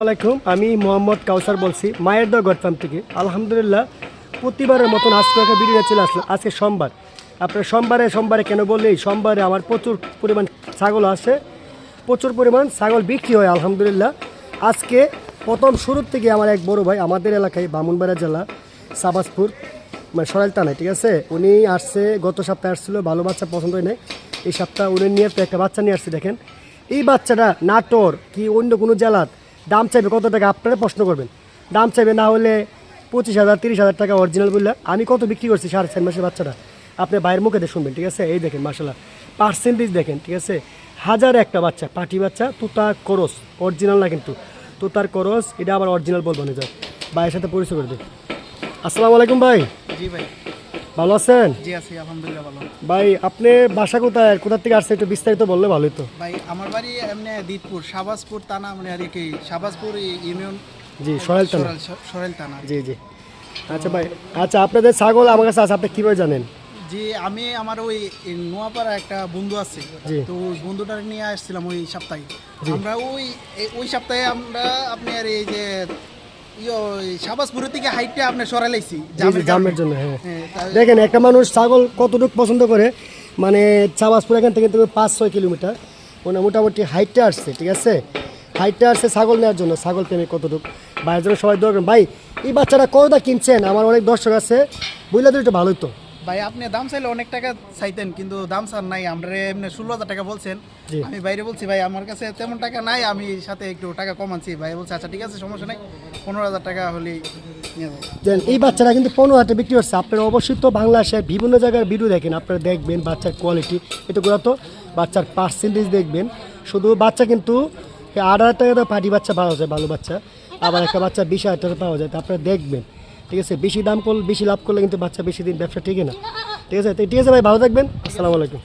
আসসালামাইকুম, আমি মোহাম্মদ কাউসার বলছি মায়ের দা গড ফার্ম থেকে। আলহামদুলিল্লাহ প্রতিবারের মতন আজকে একটা ভিডিও চলে আসলো। আজকে সোমবার, আপনার সোমবারে কেন বললেই সোমবারে আমার প্রচুর পরিমাণ ছাগল আসে, প্রচুর পরিমাণ ছাগল বিক্রি হয় আলহামদুলিল্লাহ। আজকে প্রথম শুরুর থেকে আমার এক বড় ভাই আমাদের এলাকায় ব্রাহ্মণবাড়িয়া জেলা সাবাসপুর মানে সরাইল থানায়, ঠিক আছে, উনি আসছে গত সপ্তাহে আসছিল, ভালো বাচ্চা পছন্দ হয় নাই। এই সপ্তাহ উনি নিয়ে তো একটা বাচ্চা নিয়ে আসছে। দেখেন এই বাচ্চাটা নাটোর কি অন্য কোনো জেলার দাম চাইবে কত টাকা আপনারা প্রশ্ন করবেন। দাম চাইবে না হলে 25,000 30,000 টাকা অরিজিনাল বললে আমি কত বিক্রি করছি 4.5 মাসের বাচ্চাটা আপনি বাইরের মুখে দিয়ে শুনবেন, ঠিক আছে। এই দেখেন মাশাআল্লাহ পার্সেন্টেজ দেখেন, ঠিক আছে। হাজার একটা বাচ্চা পাটি বাচ্চা তুতা করস অরিজিনাল না, কিন্তু তুতার করস এটা আবার অরিজিনাল বলবো না। ভাইয়ের সাথে পরিচয় করে দিই। আসসালামু আলাইকুম ভাই। জি ভাই, ভালো আছেন? জি আছি আলহামদুলিল্লাহ ভালো। ভাই আপনি বাসা কোথা থেকে আসছে একটু বিস্তারিত বললে ভালো হতো। ভাই আমার বাড়ি এমনি দিতপুর শাহবাজপুর থানা, মানে আর কি শাহবাজপুর ইউনিয়ন। জি সরাইল থানা। সরাইল থানা। জি জি আচ্ছা ভাই, আচ্ছা আপনাদের ছাগল আমার কাছে আছে, আপনি কীভাবে জানেন? জি আমি আমার ওই নোয়াপাড়া একটা বন্ধু আছে, জি। তো ওই বন্ধুটার নিয়ে আসছিলাম ওই সপ্তাহে। আমরা ওই সপ্তাহে আমরা আপনার এই যে শাহবাজপুরের থেকে হাইটটা আপনি সরাইলাইছি জামের জন্য। হ্যাঁ দেখেন একটা মানুষ ছাগল কতটুকু পছন্দ করে, মানে শাহবাজপুর এখান থেকে 5-6 কিলোমিটার, মানে মোটামুটি হাইটটা আসছে, ঠিক আছে। হাইটটা আসছে ছাগল নেওয়ার জন্য, ছাগল প্রেমী কতটুকু ভাইয়ের জন্য সবাই দরকার। ভাই এই বাচ্চাটা কতটা কিনছেন? আমার অনেক দর্শক আছে, বুঝলে তো একটু ভালোই তো। ভাই আপনি দাম চাইলে অনেক টাকা চাইতেন, কিন্তু দাম চার নাই। আমরা এমনি 16,000 টাকা বলছেন। আমি বাইরে বলছি ভাই আমার কাছে তেমন টাকা নাই, আমি সাথে একটু টাকা কমাচ্ছি। ভাই বলছে আচ্ছা ঠিক আছে সমস্যা নাই, 15,000 টাকা হলেই নিয়ে যাবো। এই বাচ্চাটা কিন্তু 15,000 বিক্রি হচ্ছে। আপনারা অবশ্যই তো বাংলাদেশের বিভিন্ন জায়গার ভিডিও দেখেন, আপনারা দেখবেন বাচ্চার কোয়ালিটি এটা করে, তো বাচ্চার পার্সেন্টেজ দেখবেন। শুধু বাচ্চা কিন্তু 8,000 টাকা তো পাটি বাচ্চা পাওয়া যায় ভালো বাচ্চা, আবার একটা বাচ্চা 20,000 টাকা পাওয়া যায়, তো আপনারা দেখবেন, ঠিক আছে। বেশি দাম করলে বেশি লাভ করলে কিন্তু বাচ্চা বেশি দিন ব্যবসা ঠিক না, ঠিক আছে। ঠিক আছে ভাই, ভালো থাকবেন। আসসালামু আলাইকুম।